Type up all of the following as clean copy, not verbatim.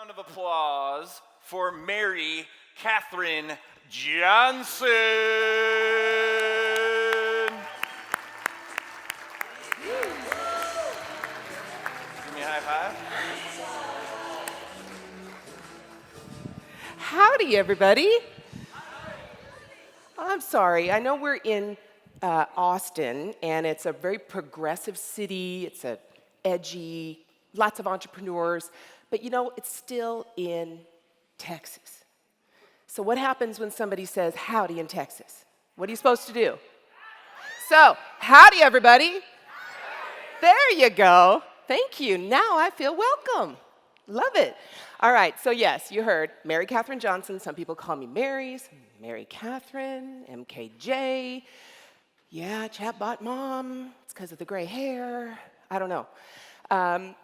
round of applause for Mary Catherine Johnson. Give me a high five. Howdy, everybody. I'm sorry. I know we're in Austin, and it's a very progressive city. It's a edgy, lots of entrepreneurs. But you know, it's still in Texas. So what happens when somebody says howdy in Texas? What are you supposed to do? So, howdy, everybody. There you go. Thank you. Now I feel welcome. Love it. All right, so yes, you heard Mary Catherine Johnson. Some people call me Mary Catherine, MKJ. Yeah, ChaBot mom. It's because of the gray hair. I don't know.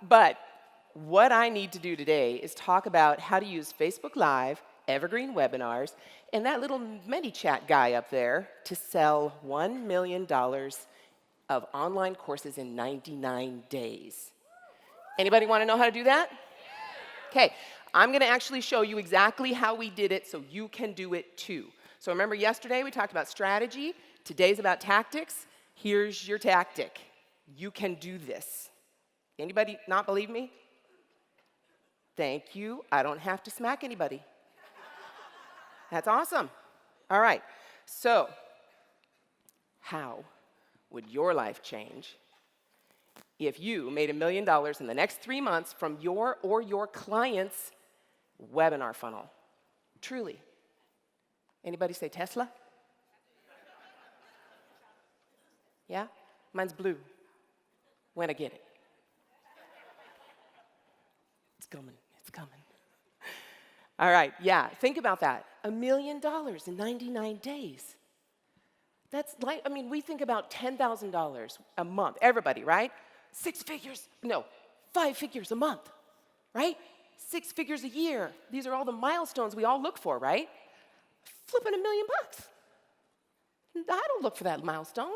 But what I need to do today is talk about how to use Facebook Live, evergreen webinars, and that little ManyChat guy up there to sell $1 million of online courses in 99 days. Anybody want to know how to do that? Okay, I'm going to actually show you exactly how we did it so you can do it too. So remember yesterday we talked about strategy. Today's about tactics. Here's your tactic. You can do this. Anybody not believe me? Thank you. I don't have to smack anybody. That's awesome. All right, so how would your life change if you made $1 million in the next 3 months from your or your client's webinar funnel? Truly. Anybody say Tesla? Yeah? Mine's blue. When I get it. It's coming. It's coming. All right, yeah, think about that. $1 million in 99 days. That's like, I mean, we think about $10,000 a month. Everybody, right? 6 figures, no, 5 figures a month, right? 6 figures a year. These are all the milestones we all look for, right? Flipping $1 million. I don't look for that milestone,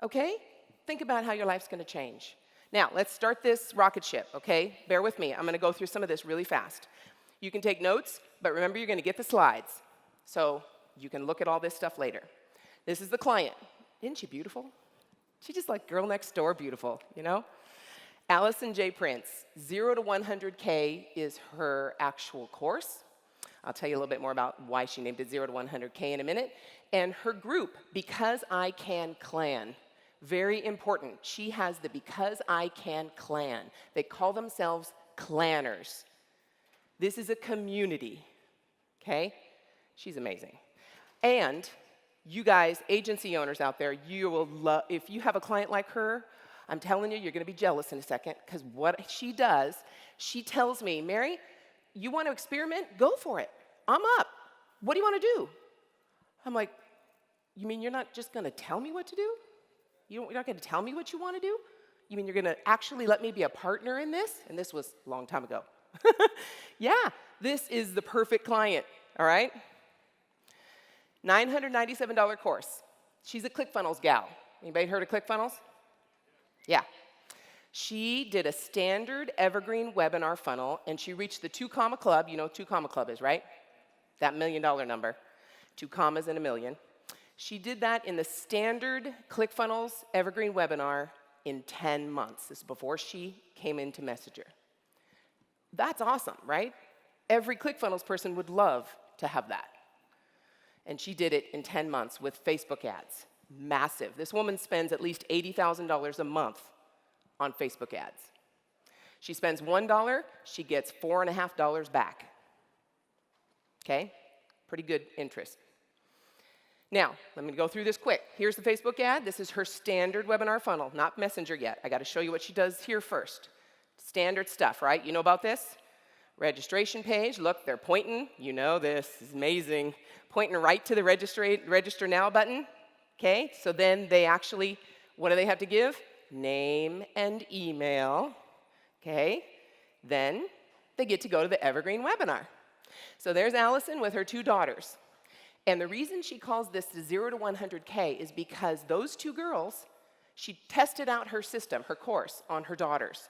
okay? Think about how your life's gonna change. Now, let's start this rocket ship, okay? Bear with me, I'm gonna go through some of this really fast. You can take notes, but remember you're gonna get the slides, so you can look at all this stuff later. This is the client. Isn't she beautiful? She's just like girl next door beautiful, you know? Allison J. Prince, 0 to 100K is her actual course. I'll tell you a little bit more about why she named it 0 to 100K in a minute. And her group, Because I Can Clan, very important. She has the Because I Can Clan. They call themselves clanners. This is a community, okay? She's amazing. And you guys, agency owners out there, you will love, if you have a client like her, I'm telling you, you're gonna be jealous in a second, because what she does, she tells me, Mary, you want to experiment? Go for it. I'm up. What do you want to do? I'm like, you mean you're not just gonna tell me what to do? You're not gonna tell me what you want to do? You mean you're gonna actually let me be a partner in this? And this was a long time ago. Yeah, this is the perfect client, all right? $997 course. She's a ClickFunnels gal. Anybody heard of ClickFunnels? Yeah. She did a standard evergreen webinar funnel, and she reached the 2 comma club. You know what 2 comma club is, right? That $1 million number. 2 commas and a million. She did that in the standard ClickFunnels evergreen webinar in 10 months. This is before she came into Messenger. That's awesome, right? Every ClickFunnels person would love to have that. And she did it in 10 months with Facebook ads. Massive. This woman spends at least $80,000 a month on Facebook ads. She spends $1, she gets $4.50 back. Okay? Pretty good interest. Now, let me go through this quick. Here's the Facebook ad. This is her standard webinar funnel, not Messenger yet. I gotta show you what she does here first. Standard stuff, right? You know about this? Registration page, look, they're pointing. You know this is amazing. Pointing right to the register now button. Okay, so then they actually, what do they have to give? Name and email. Okay, then they get to go to the evergreen webinar. So there's Allison with her 2 daughters. And the reason she calls this the 0 to 100K is because those 2 girls, she tested out her system, her course, on her daughters.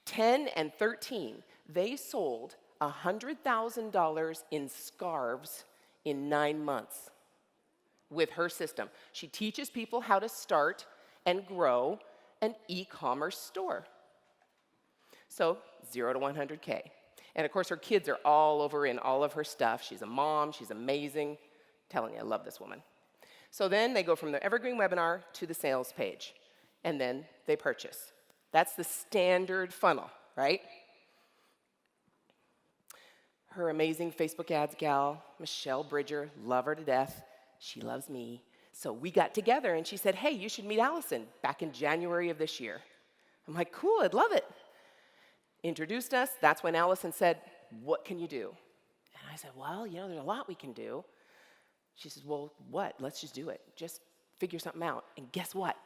10 and 13, They sold $100,000 in scarves in 9 months with her system. She teaches people how to start and grow an e-commerce store. So 0 to 100K. And of course, her kids are all over in all of her stuff. She's a mom, she's amazing. I'm telling you, I love this woman. So then they go from the evergreen webinar to the sales page, and then they purchase. That's the standard funnel, right? Her amazing Facebook ads gal, Michelle Bridger, love her to death. She loves me. So we got together, and she said, hey, you should meet Allison, back in January of this year. I'm like, cool, I'd love it. Introduced us. That's when Allison said, what can you do? And I said, well, you know, there's a lot we can do. She says, well, what? Let's just do it. Just figure something out. And guess what?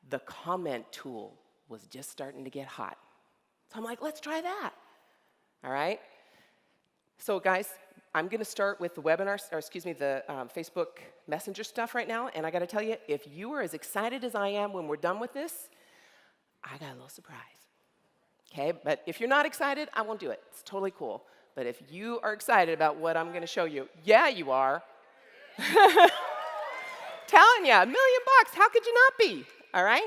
The comment tool was just starting to get hot. So I'm like, let's try that. All right? So guys, I'm going to start with the webinar, or excuse me, the Facebook Messenger stuff right now. And I got to tell you, if you are as excited as I am when we're done with this, I got a little surprise. Okay, but if you're not excited, I won't do it. It's totally cool. But if you are excited about what I'm going to show you, yeah, you are. Telling you, $1 million, how could you not be? All right?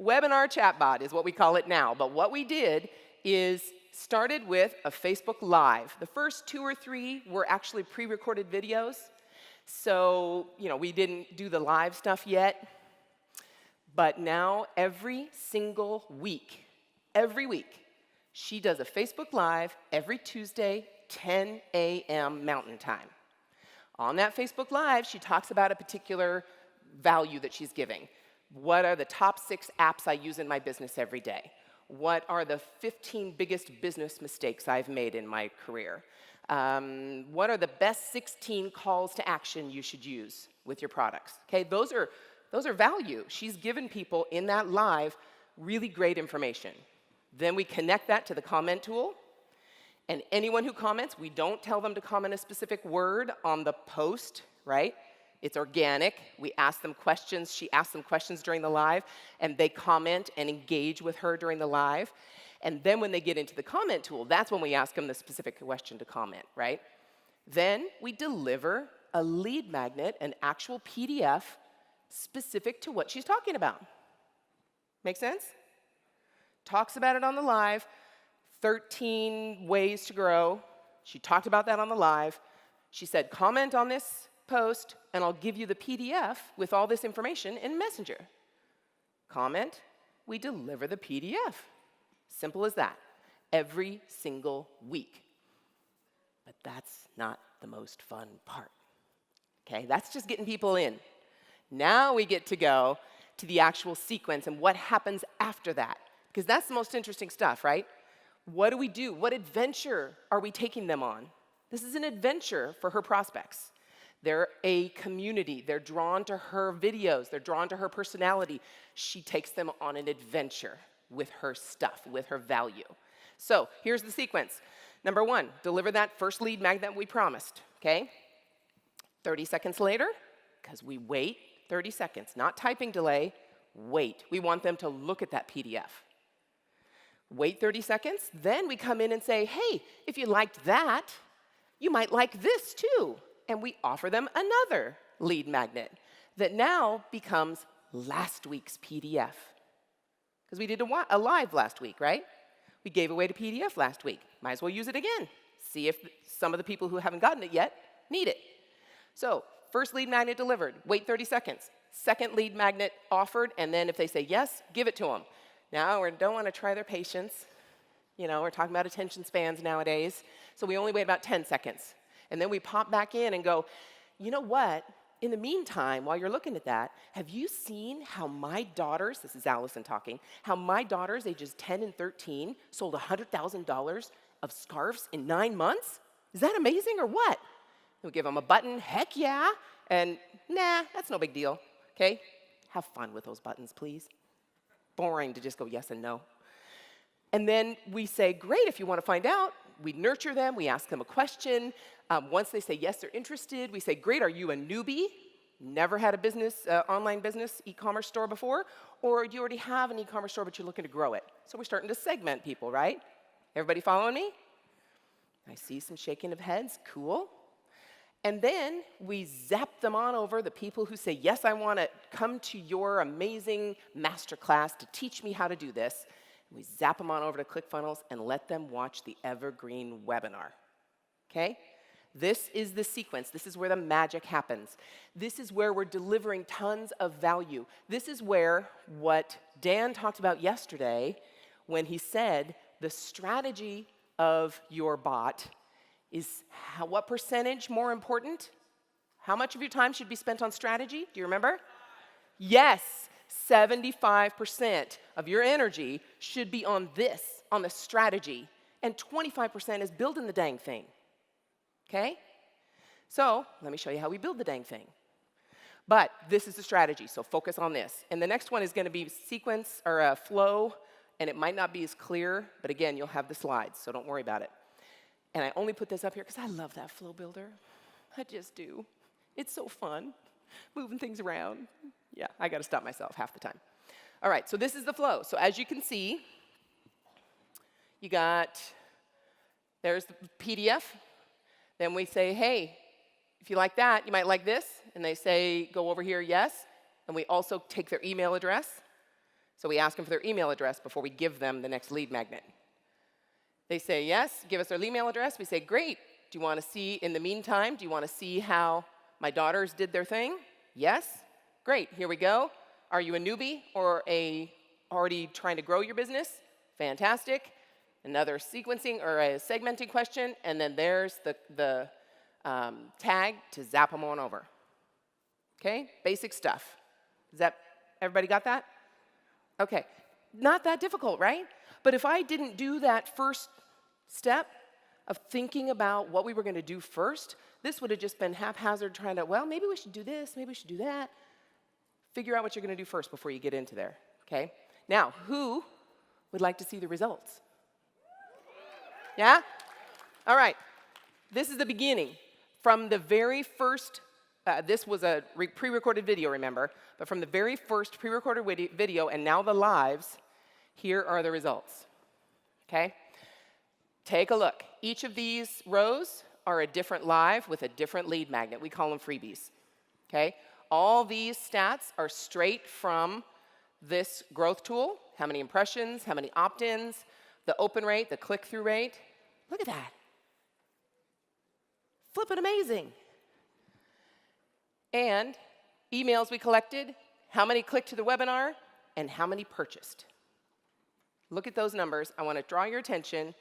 Webinar ChatBot is what we call it now. But what we did is started with a Facebook Live. The first 2 or 3 were actually pre-recorded videos. So, you know, we didn't do the live stuff yet. But now, every single week, she does a Facebook Live every Tuesday, 10 a.m. Mountain Time. On that Facebook Live, she talks about a particular value that she's giving. What are the top 6 apps I use in my business every day? What are the 15 biggest business mistakes I've made in my career? What are the best 16 calls to action you should use with your products? Okay, those are value. She's given people in that live really great information. Then we connect that to the comment tool. And anyone who comments, we don't tell them to comment a specific word on the post, right? It's organic. We ask them questions. She asks them questions during the live, and they comment and engage with her during the live. And then when they get into the comment tool, that's when we ask them the specific question to comment, right? Then we deliver a lead magnet, an actual PDF specific to what she's talking about. Make sense? Talks about it on the live, 13 ways to grow. She talked about that on the live. She said, comment on this post, and I'll give you the PDF with all this information in Messenger. Comment, we deliver the PDF. Simple as that, every single week. But that's not the most fun part. Okay, that's just getting people in. Now we get to go to the actual sequence and what happens after that. Because that's the most interesting stuff, right? What do we do? What adventure are we taking them on? This is an adventure for her prospects. They're a community. They're drawn to her videos. They're drawn to her personality. She takes them on an adventure with her stuff, with her value. So here's the sequence. Number 1, deliver that first lead magnet we promised, okay? 30 seconds later, because we wait 30 seconds, not typing delay, wait. We want them to look at that PDF. Wait 30 seconds, then we come in and say, hey, if you liked that, you might like this too. And we offer them another lead magnet that now becomes last week's PDF. Because we did a live last week, right? We gave away the PDF last week. Might as well use it again. See if some of the people who haven't gotten it yet need it. So, first lead magnet delivered, wait 30 seconds. Second lead magnet offered, and then if they say yes, give it to them. Now, we don't want to try their patience. You know, we're talking about attention spans nowadays. So we only wait about 10 seconds. And then we pop back in and go, you know what? In the meantime, while you're looking at that, have you seen how my daughters, this is Allison talking, how my daughters, ages 10 and 13, sold $100,000 of scarves in 9 months? Is that amazing or what? We'll give them a button, heck yeah, and nah, that's no big deal, okay? Have fun with those buttons, please. Boring to just go yes and no. And then we say, great, if you want to find out. We nurture them. We ask them a question. Once they say yes, they're interested. We say, great, are you a newbie? Never had a business, online business, e-commerce store before? Or do you already have an e-commerce store, but you're looking to grow it? So we're starting to segment people, right? Everybody following me? I see some shaking of heads. Cool. And then we zap them on over, the people who say, yes, I want to come to your amazing masterclass to teach me how to do this. And we zap them on over to ClickFunnels and let them watch the evergreen webinar. Okay? This is the sequence. This is where the magic happens. This is where we're delivering tons of value. This is where what Dan talked about yesterday when he said the strategy of your bot is what percentage more important? How much of your time should be spent on strategy? Do you remember? Yes, 75% of your energy should be on this, on the strategy, and 25% is building the dang thing. Okay? So let me show you how we build the dang thing. But this is the strategy, so focus on this. And the next one is going to be sequence or a flow, and it might not be as clear, but again, you'll have the slides, so don't worry about it. And I only put this up here because I love that flow builder. I just do. It's so fun, moving things around. Yeah, I got to stop myself half the time. All right, so this is the flow. So as you can see, there's the PDF. Then we say, hey, if you like that, you might like this. And they say, go over here, yes. And we also take their email address. So we ask them for their email address before we give them the next lead magnet. They say, yes, give us their email address. We say, great. Do you want to see, in the meantime, do you want to see how my daughters did their thing? Yes. Great, here we go. Are you a newbie or already trying to grow your business? Fantastic. Another sequencing or a segmenting question, and then there's the tag to zap them on over. Okay, basic stuff. Everybody got that? Okay, not that difficult, right? But if I didn't do that first step of thinking about what we were going to do first, this would have just been haphazard trying to, well, maybe we should do this, maybe we should do that. Figure out what you're going to do first before you get into there, okay? Now, who would like to see the results? Yeah? All right. This is the beginning. From the very first, this was a pre-recorded video, remember, but from the very first pre-recorded video and now the lives, here are the results, okay? Take a look. Each of these rows are a different live with a different lead magnet. We call them freebies, okay? All these stats are straight from this growth tool. How many impressions, how many opt-ins, the open rate, the click-through rate. Look at that. Flippin' amazing. And emails we collected, how many clicked to the webinar, and how many purchased. Look at those numbers. I want to draw your attention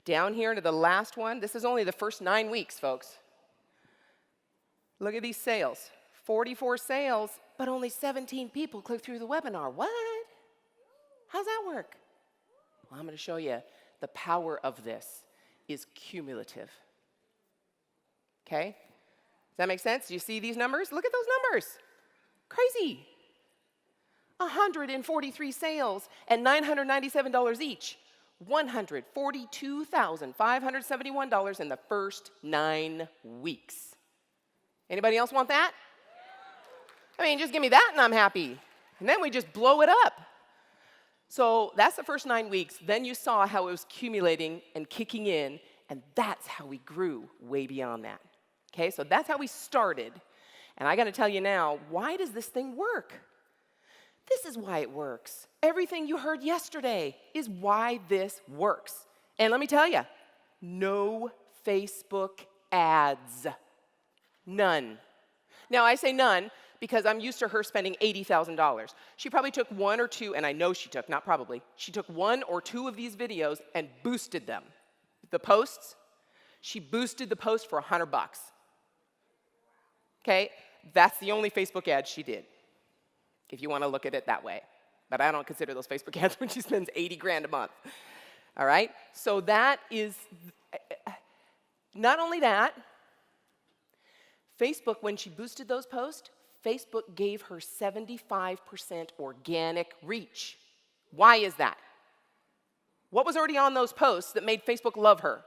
down here to the last one. This is only the first 9 weeks, folks. Look at these sales. 44 sales, but only 17 people clicked through the webinar. What? How's that work? Well, I'm going to show you the power of this is cumulative. Okay? Does that make sense? Do you see these numbers? Look at those numbers. Crazy. 143 sales and $997 each. $142,571 in the first 9 weeks. Anybody else want that? I mean, just give me that and I'm happy. And then we just blow it up. So that's the first 9 weeks. Then you saw how it was accumulating and kicking in, and that's how we grew way beyond that. Okay, so that's how we started. And I got to tell you now, why does this thing work? This is why it works. Everything you heard yesterday is why this works. And let me tell you, no Facebook ads. None. Now, I say none because I'm used to her spending $80,000. She probably took 1 or 2, and I know she took, not probably, she took 1 or 2 of these videos and boosted them. The posts, she boosted the post for $100. Okay, that's the only Facebook ad she did, if you want to look at it that way. But I don't consider those Facebook ads when she spends 80 grand a month. All right, so that is, not only that, Facebook, when she boosted those posts, Facebook gave her 75% organic reach. Why is that? What was already on those posts that made Facebook love her?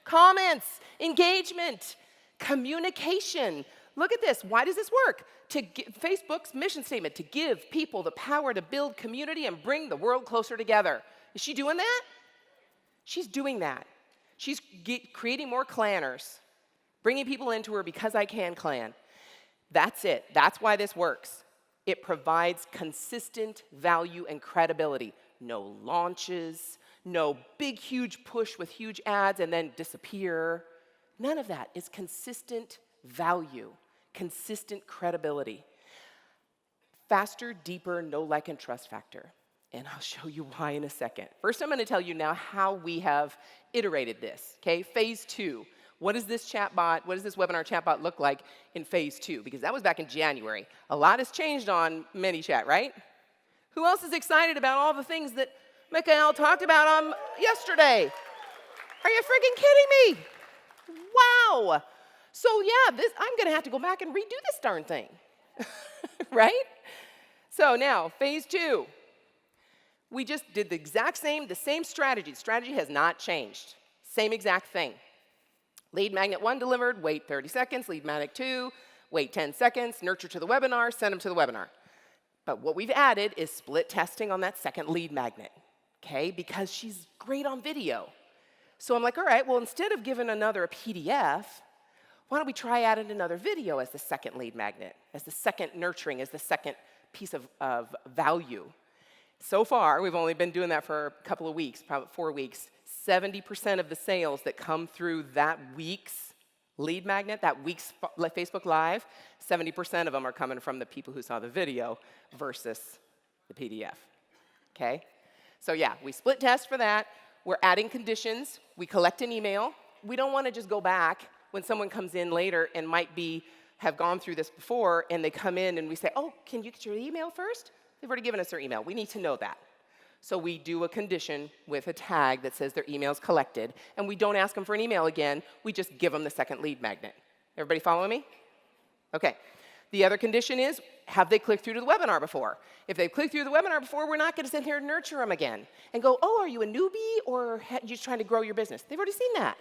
Comments, engagement, communication. Look at this. Why does this work? Facebook's mission statement, to give people the power to build community and bring the world closer together. Is she doing that? She's doing that. She's creating more clanners, bringing people into her because I can clan. That's it. That's why this works. It provides consistent value and credibility. No launches, no big, huge push with huge ads and then disappear. None of that. It's consistent value, consistent credibility. Faster, deeper, no like and trust factor. And I'll show you why in a second. First, I'm going to tell you now how we have iterated this, okay? Phase 2. What does this chatbot, what does this webinar chatbot look like in phase 2? Because that was back in January. A lot has changed on ManyChat, right? Who else is excited about all the things that Mikhail talked about yesterday? Are you freaking kidding me? Wow. So yeah, I'm going to have to go back and redo this darn thing, right? So now, phase 2. We just did the same strategy. Strategy has not changed. Same exact thing. Lead magnet 1 delivered, wait 30 seconds. Lead magnet 2, wait 10 seconds. Nurture to the webinar, send them to the webinar. But what we've added is split testing on that second lead magnet, okay? Because she's great on video. So I'm like, all right, well, instead of giving another a PDF, why don't we try adding another video as the second lead magnet, as the second nurturing, as the second piece of value? So far, we've only been doing that for a couple of weeks, probably 4 weeks. 70% of the sales that come through that week's lead magnet, that week's Facebook Live, 70% of them are coming from the people who saw the video versus the PDF, okay? So yeah, we split test for that. We're adding conditions. We collect an email. We don't want to just go back when someone comes in later and might have gone through this before, and they come in and we say, oh, can you get your email first? They've already given us their email. We need to know that. So we do a condition with a tag that says their email's collected, and we don't ask them for an email again. We just give them the second lead magnet. Everybody following me? Okay. The other condition is, have they clicked through to the webinar before? If they've clicked through the webinar before, we're not going to sit here and nurture them again and go, oh, are you a newbie or are you just trying to grow your business? They've already seen that.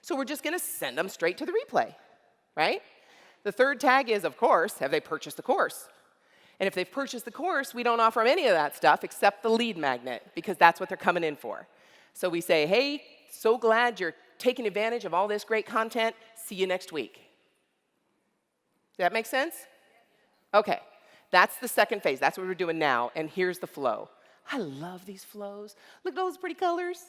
So we're just going to send them straight to the replay, right? The third tag is, of course, have they purchased the course? And if they've purchased the course, we don't offer them any of that stuff except the lead magnet, because that's what they're coming in for. So we say, hey, so glad you're taking advantage of all this great content. See you next week. Does that make sense? Okay. That's the second phase. That's what we're doing now. And here's the flow. I love these flows. Look at all those pretty colors.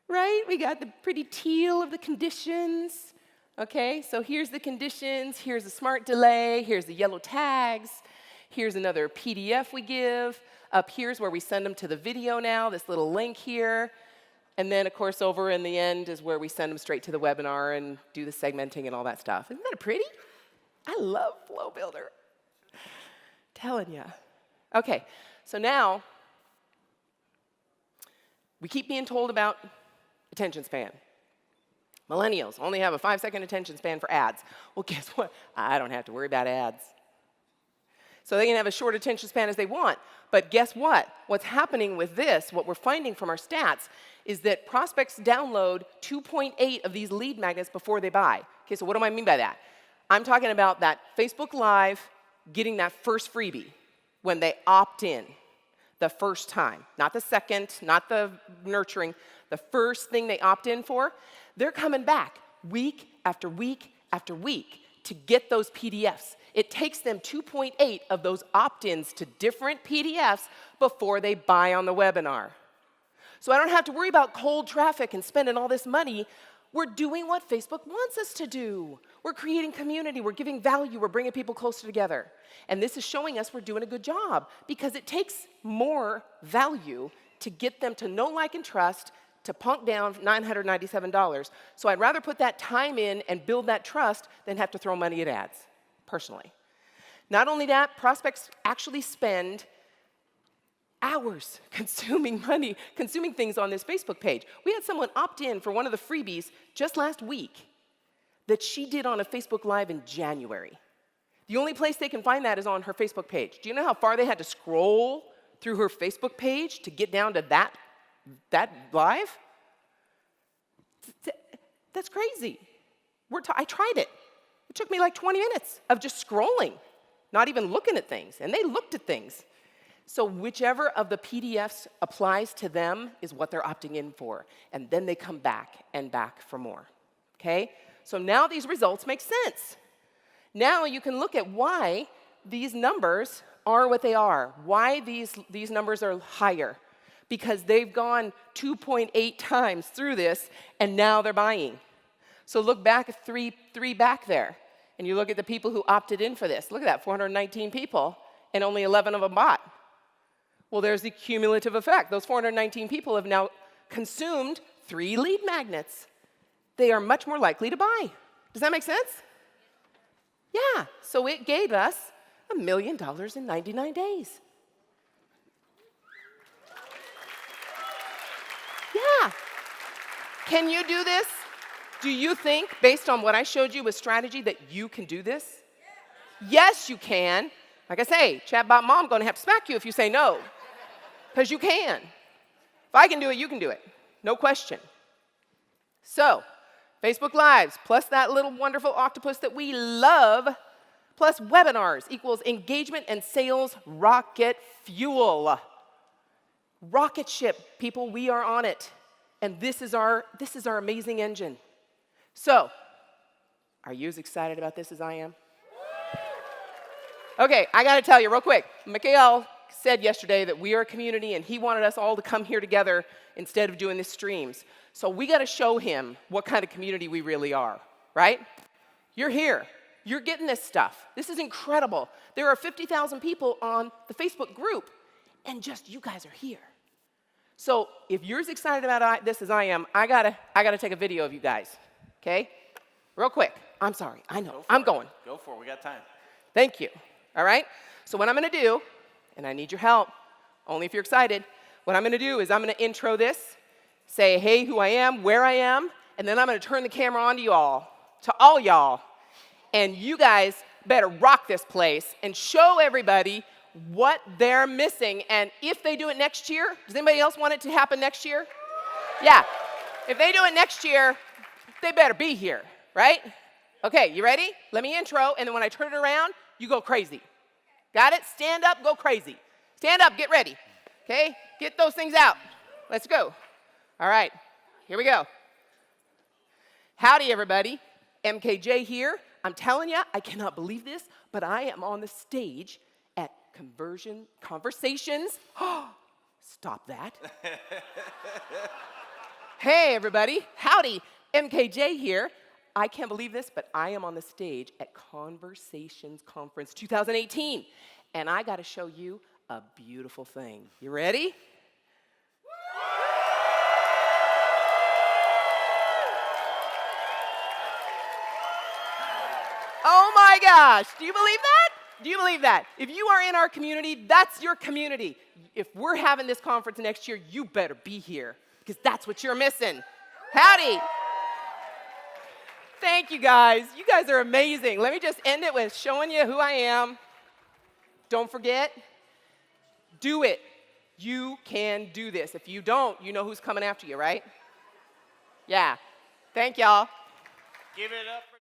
Right? We got the pretty teal of the conditions. Okay, so here's the conditions. Here's the smart delay. Here's the yellow tags. Here's another PDF we give. Up here's where we send them to the video now, this little link here. And then, of course, over in the end is where we send them straight to the webinar and do the segmenting and all that stuff. Isn't that pretty? I love Flow Builder. Telling you. Okay, so now we keep being told about attention span. Millennials only have a 5-second attention span for ads. Well, guess what? I don't have to worry about ads. So they can have as short attention span as they want. But guess what? What's happening with this, what we're finding from our stats, is that prospects download 2.8 of these lead magnets before they buy. Okay, so what do I mean by that? I'm talking about that Facebook Live getting that first freebie when they opt in the first time. Not the second, not the nurturing. The first thing they opt in for, they're coming back week after week after week to get those PDFs. It takes them 2.8 of those opt-ins to different PDFs before they buy on the webinar. So I don't have to worry about cold traffic and spending all this money. We're doing what Facebook wants us to do. We're creating community. We're giving value. We're bringing people closer together. And this is showing us we're doing a good job because it takes more value to get them to know, like, and trust, to punk down $997. So I'd rather put that time in and build that trust than have to throw money at ads, personally. Not only that, prospects actually spend hours consuming things on this Facebook page. We had someone opt in for one of the freebies just last week that she did on a Facebook Live in January. The only place they can find that is on her Facebook page. Do you know how far they had to scroll through her Facebook page to get down to that live? That's crazy. I tried it. It took me like 20 minutes of just scrolling, not even looking at things. And they looked at things. So whichever of the PDFs applies to them is what they're opting in for. And then they come back and back for more. Okay? So now these results make sense. Now you can look at why these numbers are what they are, why these numbers are higher. Because they've gone 2.8 times through this, and now they're buying. So look back at three back there, and you look at the people who opted in for this. Look at that, 419 people, and only 11 of them bought. Well, there's the cumulative effect. Those 419 people have now consumed 3 lead magnets. They are much more likely to buy. Does that make sense? Yeah, so it gave us $1 million in 99 days. Yeah. Can you do this? Do you think, based on what I showed you with strategy, that you can do this? Yes, you can. Like I say, ChaBot Mom going to have to smack you if you say no. Because you can. If I can do it, you can do it. No question. So, Facebook Lives, plus that little wonderful octopus that we love, plus webinars equals engagement and sales rocket fuel. Rocket ship, people, we are on it. And this is our amazing engine. So, are you as excited about this as I am? Okay, I got to tell you real quick. Mikhail said yesterday that we are a community, and he wanted us all to come here together instead of doing the streams. So we got to show him what kind of community we really are, right? You're here. You're getting this stuff. This is incredible. There are 50,000 people on the Facebook group, and just you guys are here. So if you're as excited about this as I am, I gotta take a video of you guys, okay? Real quick. I'm sorry. I know. I'm going. Go for it. We got time. Thank you. All right? So what I'm going to do, and I need your help, only if you're excited, what I'm going to do is I'm going to intro this, say, hey, who I am, where I am, and then I'm going to turn the camera on to all y'all, and you guys better rock this place and show everybody what they're missing. And if they do it next year, does anybody else want it to happen next year? Yeah. If they do it next year, they better be here, right? Okay, you ready? Let me intro, and then when I turn it around, you go crazy. Got it? Stand up, go crazy. Stand up, get ready. Okay? Get those things out. Let's go. All right, here we go. Howdy, everybody. MKJ here. I'm telling you, I cannot believe this, but I am on the stage at Conversations. Stop that. Hey, everybody. Howdy. MKJ here. I can't believe this, but I am on the stage at Conversations Conference 2018, and I got to show you a beautiful thing. You ready? Oh my gosh, do you believe that? Do you believe that? If you are in our community, that's your community. If we're having this conference next year, you better be here, because that's what you're missing. Howdy. Thank you, guys. You guys are amazing. Let me just end it with showing you who I am. Don't forget, do it. You can do this. If you don't, you know who's coming after you, right? Yeah. Thank y'all. Give it up.